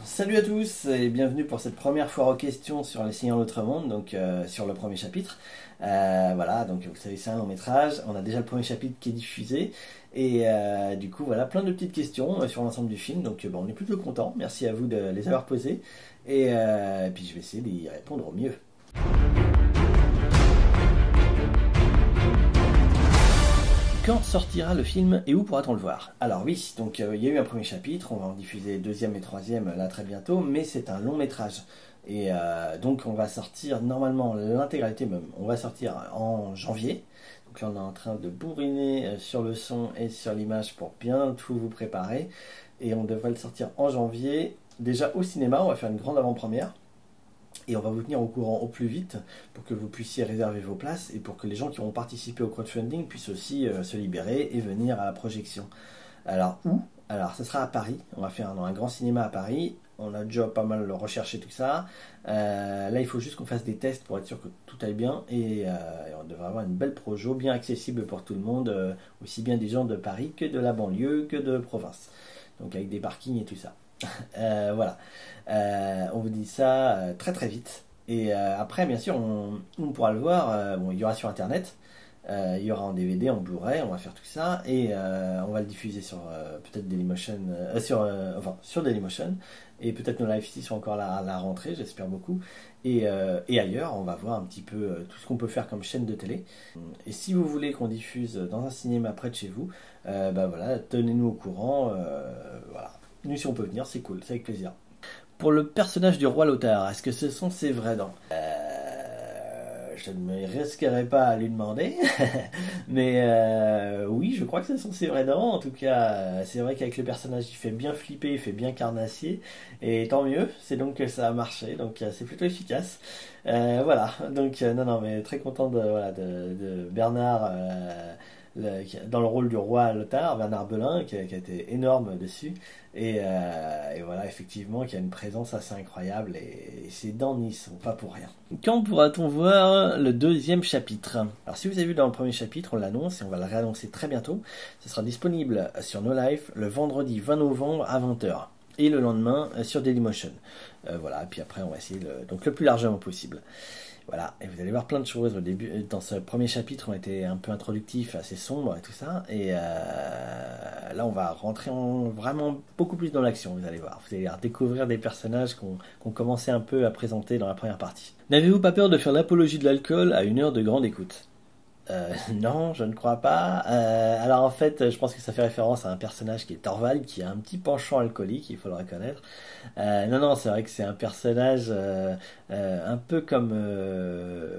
Salut à tous et bienvenue pour cette première foire aux questions sur Les Seigneurs de l'Autre Monde, donc sur le premier chapitre. Voilà, donc vous savez c'est un long métrage, on a déjà le premier chapitre qui est diffusé et du coup voilà plein de petites questions sur l'ensemble du film, donc on est plutôt content, merci à vous de les avoir posées et puis je vais essayer d'y répondre au mieux. Quand sortira le film et où pourra-t-on le voir? Alors oui, donc il y a eu un premier chapitre, on va en diffuser deuxième et troisième là très bientôt, mais c'est un long métrage. Et donc on va sortir normalement l'intégralité même, on va sortir en janvier. Donc là on est en train de bourriner sur le son et sur l'image pour bien tout vous préparer. Et on devrait le sortir en janvier, déjà au cinéma, on va faire une grande avant-première. Et on va vous tenir au courant au plus vite pour que vous puissiez réserver vos places et pour que les gens qui auront participé au crowdfunding puissent aussi se libérer et venir à la projection. Alors où? Alors ce sera à Paris, on va faire un grand cinéma à Paris, on a déjà pas mal recherché tout ça. Là il faut juste qu'on fasse des tests pour être sûr que tout aille bien et on devrait avoir une belle projo bien accessible pour tout le monde, aussi bien des gens de Paris que de la banlieue que de province. Donc avec des parkings et tout ça. Voilà, on vous dit ça très très vite. Et après, bien sûr, on pourra le voir. Bon, il y aura sur internet, il y aura en DVD, en Blu-ray, on va faire tout ça et on va le diffuser sur peut-être Dailymotion, sur Dailymotion et peut-être nos live sont encore là à la rentrée, j'espère beaucoup. Et ailleurs, on va voir un petit peu tout ce qu'on peut faire comme chaîne de télé. Et si vous voulez qu'on diffuse dans un cinéma près de chez vous, bah voilà, tenez-nous au courant. Voilà. Nous, si on peut venir, c'est cool, c'est avec plaisir. Pour le personnage du roi Lothar, est-ce que ce sont ses vraies dents? Je ne me risquerai pas à lui demander, mais oui, je crois que ce sont ses vraies dents. En tout cas, c'est vrai qu'avec le personnage, il fait bien flipper, il fait bien carnassier, et tant mieux, c'est donc que ça a marché, donc c'est plutôt efficace. Voilà, donc non, mais très content de Bernard. Dans le rôle du roi Lothar, Bernard Belin, qui a été énorme dessus, et voilà, effectivement, qui a une présence assez incroyable, et ses dents n'y sont pas pour rien. Quand pourra-t-on voir le deuxième chapitre? Alors, si vous avez vu dans le premier chapitre, on l'annonce, et on va le réannoncer très bientôt, ce sera disponible sur No Life le vendredi 20 novembre à 20h, et le lendemain sur Dailymotion. Voilà, et puis après, on va essayer donc le plus largement possible. Voilà, et vous allez voir plein de choses au début. Dans ce premier chapitre, on était un peu introductif, assez sombre et tout ça. Et là, on va rentrer vraiment beaucoup plus dans l'action, vous allez voir. Vous allez découvrir des personnages qu'on commençait un peu à présenter dans la première partie. N'avez-vous pas peur de faire l'apologie de l'alcool à une heure de grande écoute? Non, je ne crois pas. Alors en fait, je pense que ça fait référence à un personnage qui est Thorvald, qui a un petit penchant alcoolique, il faut le reconnaître. Non, c'est vrai que c'est un personnage un peu comme,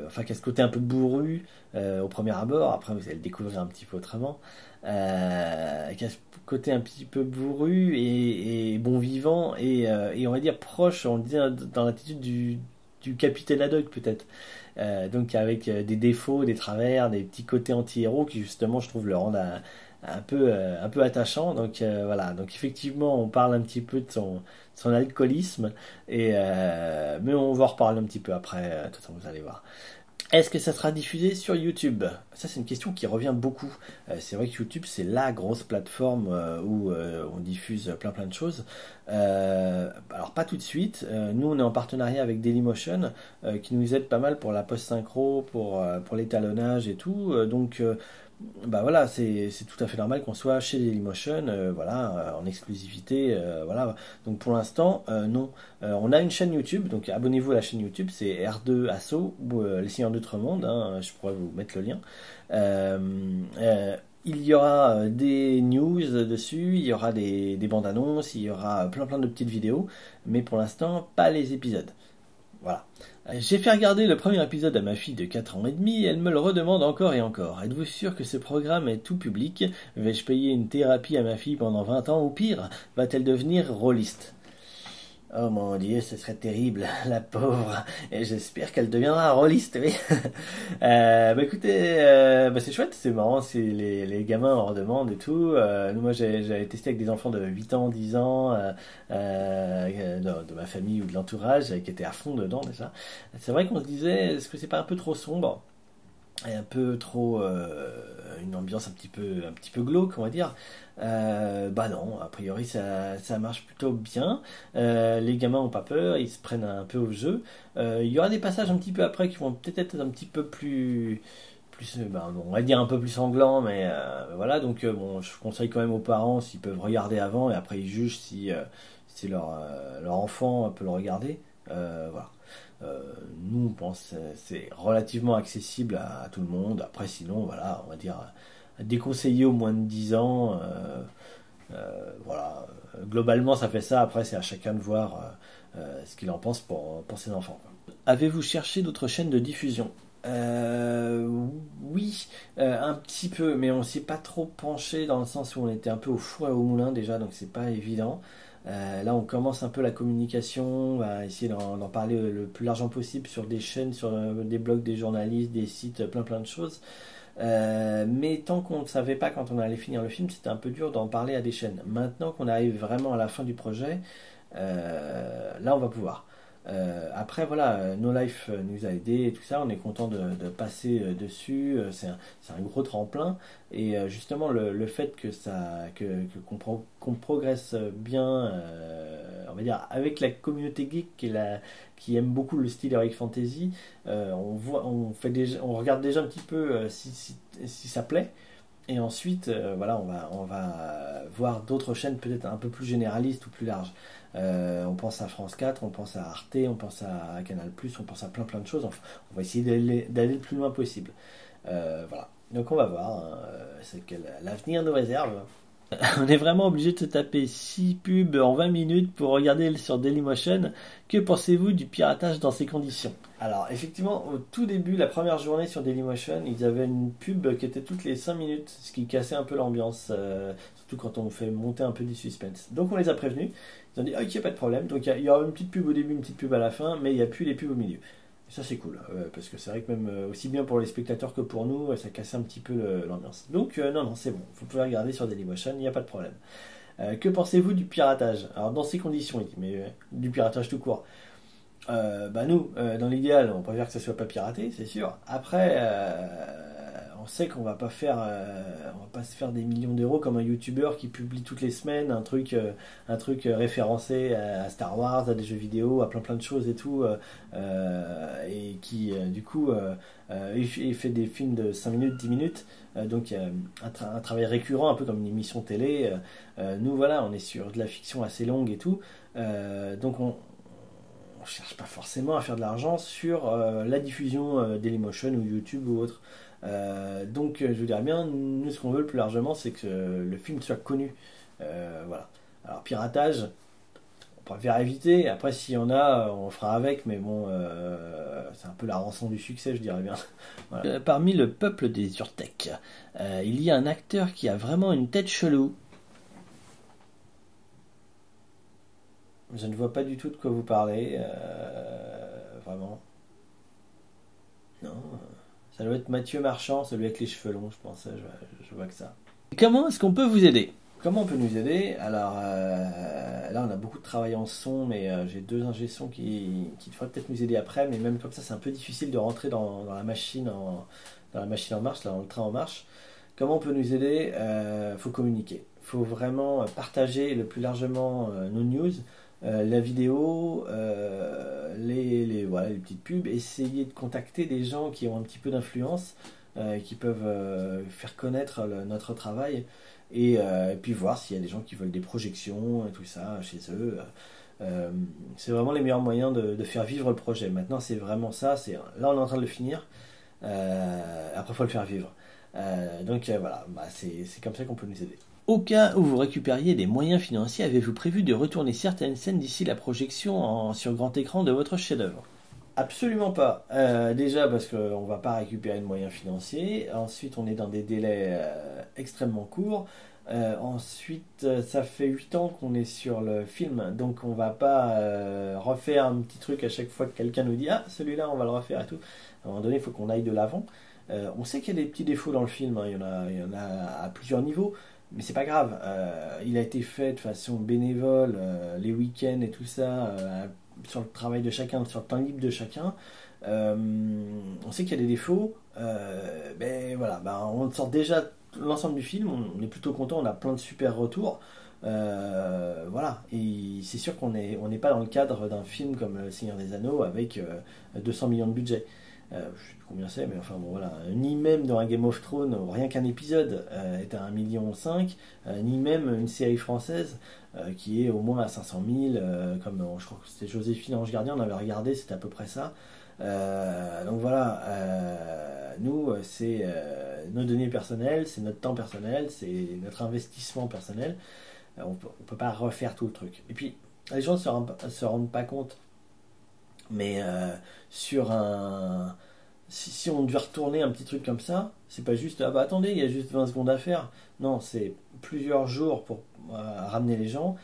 enfin, qui a ce côté un peu bourru au premier abord. Après, vous allez le découvrir un petit peu autrement. Qui a ce côté un petit peu bourru et bon vivant et on va dire proche, on le dit dans l'attitude du capitaine Haddock peut-être. Donc avec des défauts, des travers, des petits côtés anti-héros qui justement je trouve le rendent un peu attachant. Donc voilà, donc effectivement on parle un petit peu de son alcoolisme mais on va en reparler un petit peu après, de toute façon vous allez voir. Est-ce que ça sera diffusé sur YouTube? Ça, c'est une question qui revient beaucoup. C'est vrai que YouTube, c'est la grosse plateforme où on diffuse plein de choses. Alors, pas tout de suite. Nous, on est en partenariat avec Dailymotion, qui nous aide pas mal pour la post-synchro, pour l'étalonnage et tout. Donc, bah voilà, c'est tout à fait normal qu'on soit chez Dailymotion, voilà, en exclusivité, voilà. Donc pour l'instant, non. On a une chaîne YouTube, donc abonnez-vous à la chaîne YouTube, c'est R2 Asso ou Les Seigneurs d'Outre-Monde, hein, je pourrais vous mettre le lien. Il y aura des news dessus, il y aura des bandes annonces, il y aura plein de petites vidéos, mais pour l'instant, pas les épisodes. Voilà. J'ai fait regarder le premier épisode à ma fille de 4 ans et demi et elle me le redemande encore et encore. Êtes-vous sûr que ce programme est tout public? Vais-je payer une thérapie à ma fille pendant 20 ans ou pire? Va-t-elle devenir rôliste? Oh mon Dieu, ce serait terrible, la pauvre. Et j'espère qu'elle deviendra rôliste, oui. Bah écoutez, c'est chouette, c'est marrant, c'est les gamins en redemandent et tout. Moi, j'avais testé avec des enfants de 8 ans, 10 ans, de ma famille ou de l'entourage, qui étaient à fond dedans déjà. C'est vrai qu'on se disait, est-ce que c'est pas un peu trop sombre? Et un peu trop une ambiance un petit peu glauque, on va dire. Bah non, a priori ça marche plutôt bien. Les gamins ont pas peur, ils se prennent un peu au jeu. Il y aura des passages un petit peu après qui vont peut-être être un petit peu plus ben, on va dire un peu plus sanglants, mais voilà. Donc bon, je conseille quand même aux parents s'ils peuvent regarder avant et après ils jugent si leur enfant peut le regarder. Voilà. Nous, on pense que c'est relativement accessible à tout le monde. Après, sinon, voilà, on va dire déconseillé aux moins de 10 ans. Voilà. Globalement, ça fait ça. Après, c'est à chacun de voir ce qu'il en pense pour ses enfants, quoi. Avez-vous cherché d'autres chaînes de diffusion? Euh, oui, un petit peu, mais on s'y est pas trop penché dans le sens où on était un peu au four et au moulin déjà, donc c'est pas évident. Là, on commence un peu la communication, on va essayer d'en parler le plus largement possible sur des chaînes, sur des blogs, des journalistes, des sites, plein de choses. Mais tant qu'on ne savait pas quand on allait finir le film, c'était un peu dur d'en parler à des chaînes. Maintenant qu'on arrive vraiment à la fin du projet, là on va pouvoir. Après voilà, No Life nous a aidé et tout ça, on est content de passer dessus, c'est un gros tremplin et justement le fait qu'on progresse bien, on va dire avec la communauté geek qui aime beaucoup le style Heroic Fantasy, on regarde déjà un petit peu si ça plaît. Et ensuite, voilà, on va voir d'autres chaînes peut-être un peu plus généralistes ou plus larges. On pense à France 4, on pense à Arte, on pense à Canal+, on pense à plein de choses. Enfin, on va essayer d'aller le plus loin possible. Voilà. Donc on va voir hein, ce que l'avenir nous réserve. On est vraiment obligé de se taper 6 pubs en 20 minutes pour regarder sur Dailymotion. Que pensez-vous du piratage dans ces conditions? Alors, effectivement, au tout début, la première journée sur Dailymotion, ils avaient une pub qui était toutes les 5 minutes, ce qui cassait un peu l'ambiance, surtout quand on fait monter un peu du suspense. Donc, on les a prévenus. Ils ont dit, ok, pas de problème. Donc, il y aura une petite pub au début, une petite pub à la fin, mais il n'y a plus les pubs au milieu. Et ça, c'est cool, parce que c'est vrai que même aussi bien pour les spectateurs que pour nous, ça cassait un petit peu l'ambiance. Donc, non, c'est bon. Vous pouvez regarder sur Dailymotion, il n'y a pas de problème. Que pensez-vous du piratage? Alors, dans ces conditions, il dit, mais du piratage tout court. Bah nous, dans l'idéal, on préfère que ça soit pas piraté, c'est sûr. Après, on sait qu'on on va pas se faire des millions d'euros comme un YouTuber qui publie toutes les semaines un truc référencé à Star Wars, à des jeux vidéo, à plein de choses et tout, et qui du coup il fait des films de 5 minutes, 10 minutes, donc un travail récurrent, un peu comme une émission télé. Nous voilà, on est sur de la fiction assez longue et tout, donc on cherche pas forcément à faire de l'argent sur la diffusion Dailymotion ou YouTube ou autre. Donc je vous dirais bien, nous ce qu'on veut le plus largement, c'est que le film soit connu. Voilà. Alors piratage, on préfère éviter. Après s'il y en a, on fera avec, mais bon, c'est un peu la rançon du succès, je dirais bien. Voilà. Parmi le peuple des Urtech, il y a un acteur qui a vraiment une tête chelou. Je ne vois pas du tout de quoi vous parlez. Vraiment. Non. Ça doit être Mathieu Marchand, celui avec les cheveux longs, je pense. Je vois que ça. Comment est-ce qu'on peut vous aider? Comment on peut nous aider? Alors là, on a beaucoup de travail en son, mais j'ai deux ingé sons qui devraient peut-être nous aider après. Mais même comme ça, c'est un peu difficile de rentrer dans la machine dans la machine en marche, là, dans le train en marche. Comment on peut nous aider? Faut communiquer. Faut vraiment partager le plus largement nos news. La vidéo, voilà, les petites pubs, essayer de contacter des gens qui ont un petit peu d'influence, qui peuvent faire connaître notre travail, et puis voir s'il y a des gens qui veulent des projections et tout ça chez eux. C'est vraiment les meilleurs moyens de faire vivre le projet. Maintenant, c'est vraiment ça. Là, on est en train de le finir. Après, il faut le faire vivre. Donc voilà, bah, c'est comme ça qu'on peut nous aider. Au cas où vous récupériez des moyens financiers, avez-vous prévu de retourner certaines scènes d'ici la projection sur grand écran de votre chef-d'œuvre? Absolument pas. Déjà parce qu'on ne va pas récupérer de moyens financiers. Ensuite, on est dans des délais extrêmement courts. Ensuite, ça fait 8 ans qu'on est sur le film, donc on va pas refaire un petit truc à chaque fois que quelqu'un nous dit ah celui-là on va le refaire et tout. À un moment donné, il faut qu'on aille de l'avant. On sait qu'il y a des petits défauts dans le film, hein. Il y en a à plusieurs niveaux. Mais c'est pas grave, il a été fait de façon bénévole, les week-ends et tout ça, sur le travail de chacun, sur le temps libre de chacun. On sait qu'il y a des défauts, ben voilà, ben on sort déjà l'ensemble du film, on est plutôt content, on a plein de super retours. Voilà, et c'est sûr on n'est pas dans le cadre d'un film comme Le Seigneur des Anneaux avec 200 millions de budget. Je sais plus combien c'est, mais enfin bon voilà, ni même dans un Game of Thrones, rien qu'un épisode est à 1,5 million, ni même une série française qui est au moins à 500 000, comme je crois que c'était Joséphine Ange Gardien, on avait regardé, c'était à peu près ça. Donc voilà, nous, c'est nos données personnelles, c'est notre temps personnel, c'est notre investissement personnel. On peut pas refaire tout le truc. Et puis, les gens se rendent pas compte, mais sur un. Si on devait retourner un petit truc comme ça, c'est pas juste ah bah attendez, il y a juste 20 secondes à faire. Non, c'est plusieurs jours pour ramener les gens,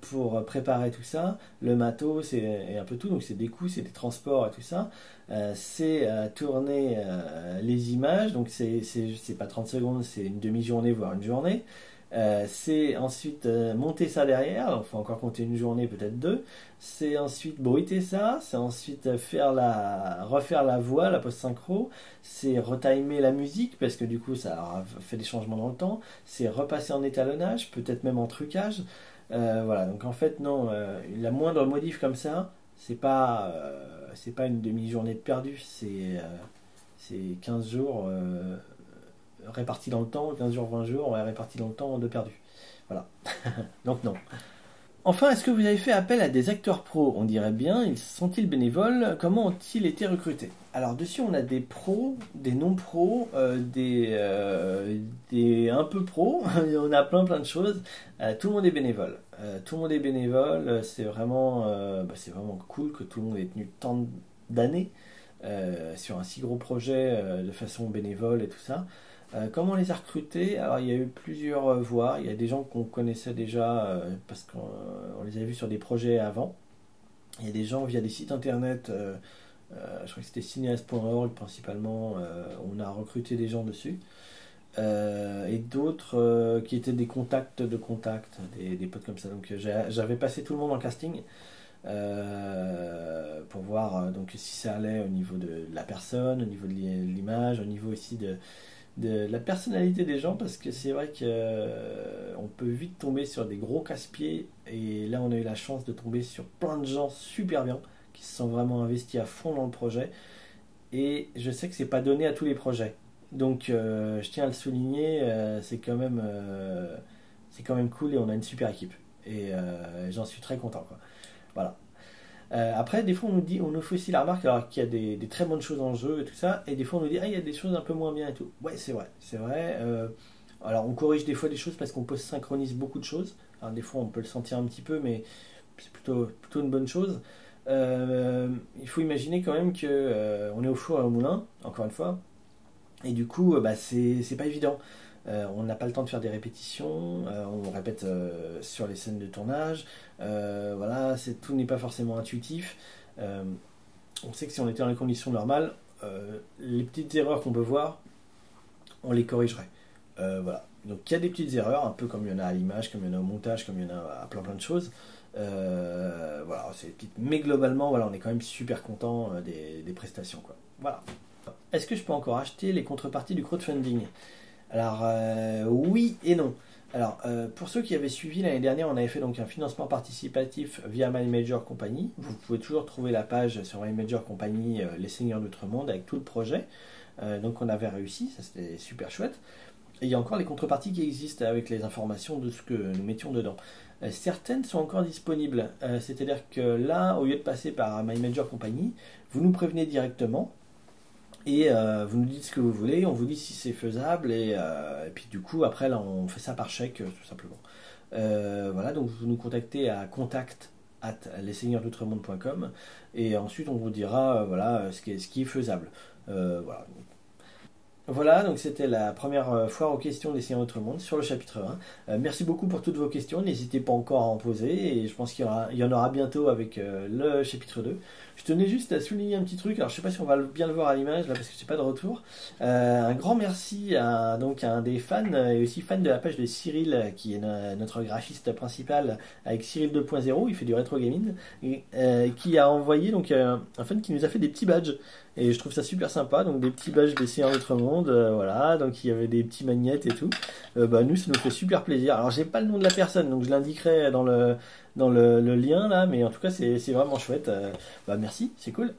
pour préparer tout ça, le matos et un peu tout, donc c'est des coûts, c'est des transports et tout ça. C'est tourner les images, donc c'est pas 30 secondes, c'est une demi-journée, voire une journée. C'est ensuite monter ça derrière, donc il faut encore compter une journée, peut-être deux. C'est ensuite bruiter ça, c'est ensuite refaire la voix, la post-synchro, c'est retimer la musique, parce que du coup ça fait des changements dans le temps, c'est repasser en étalonnage, peut-être même en trucage. Voilà, donc en fait, non, la moindre modif comme ça, c'est pas une demi-journée de perdu, c'est 15 jours répartis dans le temps, 15 jours, 20 jours, ouais, répartis dans le temps de perdu. Voilà. Donc non. Enfin, est-ce que vous avez fait appel à des acteurs pros? On dirait bien, ils sont-ils bénévoles? Comment ont-ils été recrutés? Alors dessus, on a des pros, des non-pros, des un peu pros, on a plein de choses. Tout le monde est bénévole. Tout le monde est bénévole, c'est vraiment cool que tout le monde ait tenu tant d'années sur un si gros projet de façon bénévole et tout ça. Comment on les a recrutés? Alors il y a eu plusieurs voies. Il y a des gens qu'on connaissait déjà parce qu'on les avait vus sur des projets avant. Il y a des gens via des sites internet, je crois que c'était cinéaste.org principalement, on a recruté des gens dessus. Et d'autres qui étaient des contacts de contacts, des potes comme ça. Donc j'avais passé tout le monde en casting pour voir donc si ça allait au niveau de la personne, au niveau de l'image, au niveau aussi de la personnalité des gens, parce que c'est vrai que on peut vite tomber sur des gros casse-pieds, et là on a eu la chance de tomber sur plein de gens super bien qui se sont vraiment investis à fond dans le projet, et je sais que c'est pas donné à tous les projets, donc je tiens à le souligner, c'est quand même cool, et on a une super équipe, et j'en suis très content quoi. Voilà. Après, des fois, on nous fait aussi la remarque alors qu'il y a des très bonnes choses en jeu et tout ça, et des fois, on nous dit ah, il y a des choses un peu moins bien et tout. Ouais, c'est vrai, c'est vrai. Alors, on corrige des fois des choses parce qu'on peut synchroniser beaucoup de choses. Alors, des fois, on peut le sentir un petit peu, mais c'est plutôt une bonne chose. Il faut imaginer quand même que on est au four et au moulin, encore une fois, et du coup, c'est pas évident. On n'a pas le temps de faire des répétitions, on répète sur les scènes de tournage, voilà, tout n'est pas forcément intuitif. On sait que si on était dans les conditions normales, les petites erreurs qu'on peut voir, on les corrigerait. Voilà. Donc il y a des petites erreurs, un peu comme il y en a à l'image, comme il y en a au montage, comme il y en a à plein de choses. Voilà, c'est petite. Mais globalement, voilà, on est quand même super content des prestations, quoi. Voilà. Est-ce que je peux encore acheter les contreparties du crowdfunding? Alors oui et non. Alors pour ceux qui avaient suivi l'année dernière, on avait fait donc un financement participatif via My Major Company. Vous pouvez toujours trouver la page sur My Major Company, Les Seigneurs d'Outre-Monde, avec tout le projet. Donc on avait réussi, ça c'était super chouette. Et il y a encore les contreparties qui existent avec les informations de ce que nous mettions dedans. Certaines sont encore disponibles. C'est-à-dire que là, au lieu de passer par My Major Company, vous nous prévenez directement. Et vous nous dites ce que vous voulez, on vous dit si c'est faisable, et puis du coup, après, là, on fait ça par chèque, tout simplement. Voilà, donc vous nous contactez à contact@lesseigneurdoutre-monde.com, et ensuite on vous dira voilà, ce qui est faisable. Voilà. Voilà, donc c'était la première foire aux questions des Seigneurs Autre Monde sur le chapitre 1. Merci beaucoup pour toutes vos questions, n'hésitez pas encore à en poser, et je pense il y en aura bientôt avec le chapitre 2. Je tenais juste à souligner un petit truc, alors je sais pas si on va bien le voir à l'image là parce que j'ai pas de retour. Un grand merci à, donc, à un des fans et aussi fan de la page de Cyril qui est notre graphiste principal avec Cyril 2.0, il fait du rétro gaming, qui a envoyé donc un fan qui nous a fait des petits badges. Et je trouve ça super sympa, donc des petits badges des Seigneurs d'Outre Monde, voilà, donc il y avait des petits magnettes et tout. Nous, ça nous fait super plaisir. Alors j'ai pas le nom de la personne, donc je l'indiquerai dans le lien là, mais en tout cas c'est vraiment chouette. Merci, c'est cool.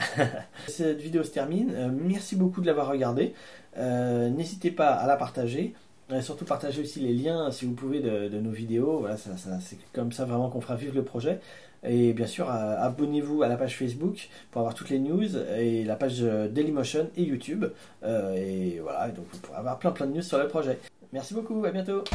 Cette vidéo se termine, merci beaucoup de l'avoir regardée. N'hésitez pas à la partager. Surtout partager aussi les liens si vous pouvez de nos vidéos, voilà, c'est comme ça vraiment qu'on fera vivre le projet. Et bien sûr, abonnez-vous à la page Facebook pour avoir toutes les news et la page Dailymotion et YouTube. Et voilà, donc vous pourrez avoir plein de news sur le projet. Merci beaucoup, à bientôt.